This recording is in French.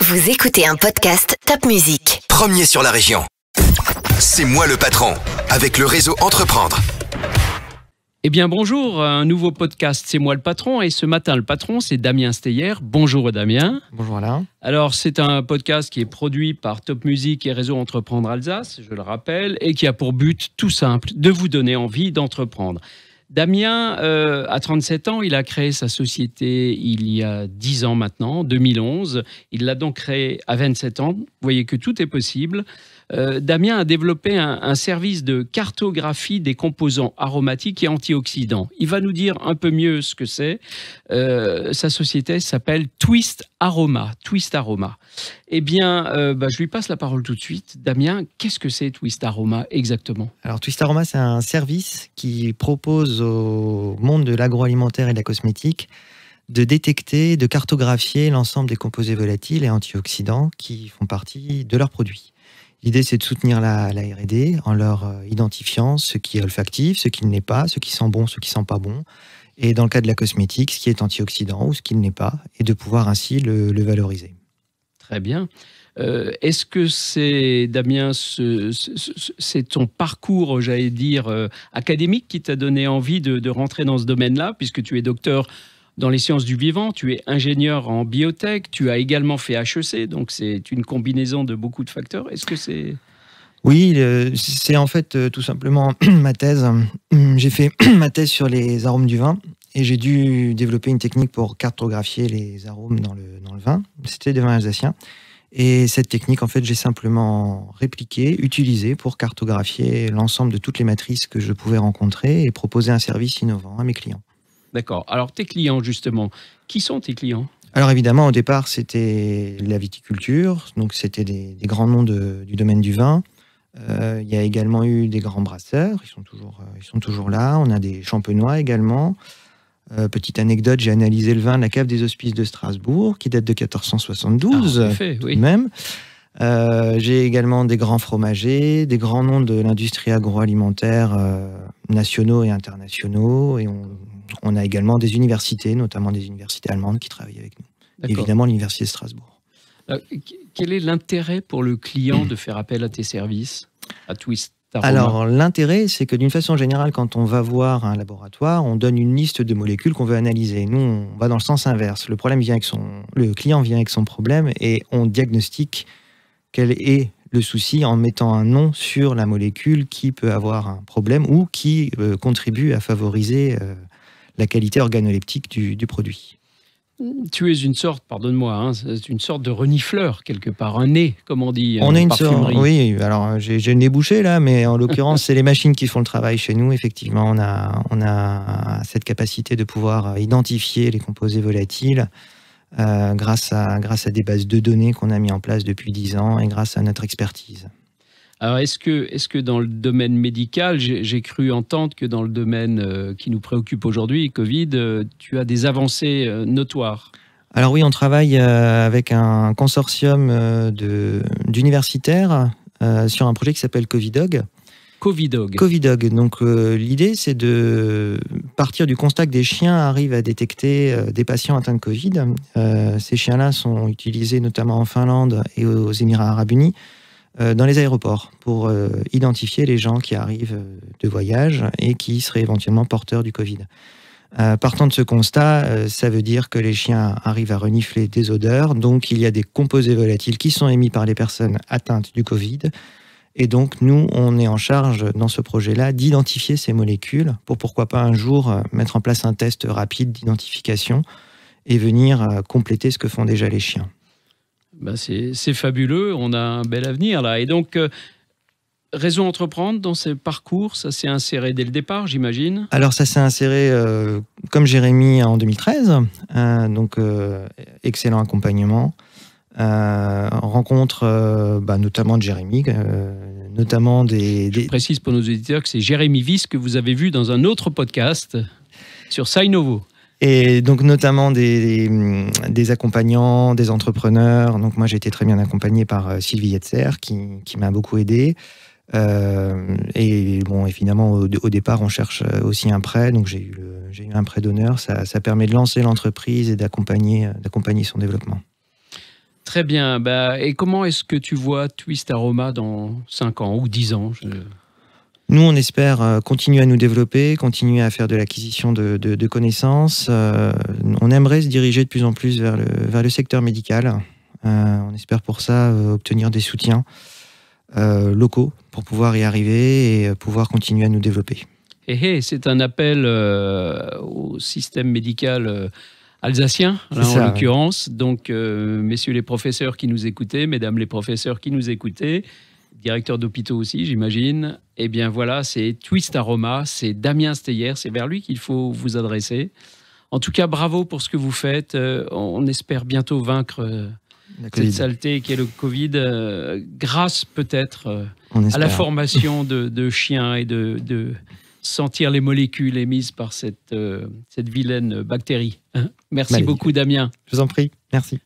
Vous écoutez un podcast Top Music. Premier sur la région. C'est moi le patron, avec le réseau Entreprendre. Eh bien bonjour, un nouveau podcast, c'est moi le patron, et ce matin le patron c'est Damien Steyer. Bonjour Damien. Bonjour Alain. Alors c'est un podcast qui est produit par Top Music et Réseau Entreprendre Alsace, je le rappelle, et qui a pour but tout simple de vous donner envie d'entreprendre. Damien a 37 ans, il a créé sa société il y a 10 ans maintenant, 2011. Il l'a donc créé à 27 ans, vous voyez que tout est possible. Damien a développé un service de cartographie des composants aromatiques et antioxydants. Il va nous dire un peu mieux ce que c'est. Sa société s'appelle Twist Aroma. Twist Aroma. Eh bien, je lui passe la parole tout de suite. Damien, qu'est-ce que c'est Twist Aroma exactement ? Alors Twist Aroma, c'est un service qui propose au monde de l'agroalimentaire et de la cosmétique de détecter, de cartographier l'ensemble des composés volatiles et antioxydants qui font partie de leurs produits. L'idée, c'est de soutenir la R&D en leur identifiant ce qui est olfactif, ce qui ne l'est pas, ce qui sent bon, ce qui sent pas bon. Et dans le cas de la cosmétique, ce qui est antioxydant ou ce qui ne l'est pas, et de pouvoir ainsi le valoriser. Très bien. Est-ce que c'est, Damien, c'est ton parcours, j'allais dire, académique qui t'a donné envie de rentrer dans ce domaine-là, puisque tu es docteur dans les sciences du vivant, tu es ingénieur en biotech, tu as également fait HEC, donc c'est une combinaison de beaucoup de facteurs. Est-ce que c'est... Oui, c'est en fait tout simplement ma thèse. J'ai fait ma thèse sur les arômes du vin et j'ai dû développer une technique pour cartographier les arômes dans le vin. C'était des vins alsaciens. Et cette technique, en fait, j'ai simplement répliqué, utilisé pour cartographier l'ensemble de toutes les matrices que je pouvais rencontrer et proposer un service innovant à mes clients. D'accord. Alors, tes clients, justement, qui sont tes clients ? Alors évidemment, au départ, c'était la viticulture, donc c'était des grands noms du domaine du vin. Il y a également eu des grands brasseurs, ils sont toujours là. On a des champenois également. Petite anecdote, j'ai analysé le vin de la cave des Hospices de Strasbourg, qui date de 1472, oui. même. J'ai également des grands fromagers, des grands noms de l'industrie agroalimentaire nationaux et internationaux, et on a également des universités, notamment des universités allemandes qui travaillent avec nous. D'accord. Évidemment, l'université de Strasbourg. Quel est l'intérêt pour le client de faire appel à tes services, à Twist Aroma ? Alors, l'intérêt, c'est que d'une façon générale, quand on va voir un laboratoire, on donne une liste de molécules qu'on veut analyser. Nous, on va dans le sens inverse. Le client vient avec son problème et on diagnostique quel est le souci en mettant un nom sur la molécule qui peut avoir un problème ou qui contribue à favoriser la qualité organoleptique du produit. Tu es une sorte, pardonne-moi, c'est une sorte de renifleur, quelque part, un nez, comme on dit, on en est une parfumerie. sorte, oui, alors j'ai le nez bouché là, mais en l'occurrence, c'est les machines qui font le travail chez nous. Effectivement, on a cette capacité de pouvoir identifier les composés volatiles grâce à des bases de données qu'on a mis en place depuis 10 ans et grâce à notre expertise. Alors, est-ce que dans le domaine médical, j'ai cru entendre que dans le domaine qui nous préoccupe aujourd'hui, Covid, tu as des avancées notoires ? Alors oui, on travaille avec un consortium d'universitaires sur un projet qui s'appelle Covidog. Covidog. Donc l'idée, c'est de partir du constat que des chiens arrivent à détecter des patients atteints de Covid. Ces chiens-là sont utilisés notamment en Finlande et aux Émirats Arabes Unis, dans les aéroports pour identifier les gens qui arrivent de voyage et qui seraient éventuellement porteurs du Covid. Partant de ce constat, ça veut dire que les chiens arrivent à renifler des odeurs, donc il y a des composés volatiles qui sont émis par les personnes atteintes du Covid. Et donc nous, on est en charge dans ce projet-là d'identifier ces molécules pour pourquoi pas un jour mettre en place un test rapide d'identification et venir compléter ce que font déjà les chiens. C'est fabuleux, on a un bel avenir là. Et donc, Réseau Entreprendre, dans ce parcours, ça s'est inséré dès le départ, j'imagine ? Alors ça s'est inséré comme Jérémy en 2013, donc excellent accompagnement, rencontre notamment de Jérémy, notamment des... Je précise pour nos auditeurs que c'est Jérémy Viss que vous avez vu dans un autre podcast sur Sainovo. Et donc notamment des accompagnants, des entrepreneurs. Donc moi j'ai été très bien accompagné par Sylvie Yetzer qui m'a beaucoup aidé. Et bon, évidemment au départ on cherche aussi un prêt, donc j'ai eu un prêt d'honneur. Ça permet de lancer l'entreprise et d'accompagner son développement. Très bien. Et comment est-ce que tu vois Twist Aroma dans 5 ans ou 10 ans? Nous, on espère continuer à nous développer, continuer à faire de l'acquisition de connaissances. On aimerait se diriger de plus en plus vers le secteur médical. On espère pour ça obtenir des soutiens locaux pour pouvoir y arriver et pouvoir continuer à nous développer. C'est un appel au système médical alsacien, là, en l'occurrence. Donc, messieurs les professeurs qui nous écoutaient, mesdames les professeurs qui nous écoutaient, directeur d'hôpitaux aussi, j'imagine. Eh bien voilà, c'est Twist Aroma, c'est Damien Steyer, c'est vers lui qu'il faut vous adresser. En tout cas, bravo pour ce que vous faites. On espère bientôt vaincre cette saleté qu'est le Covid, grâce peut-être à la formation de chiens et de sentir les molécules émises par cette vilaine bactérie. Merci beaucoup, Damien. Je vous en prie, merci.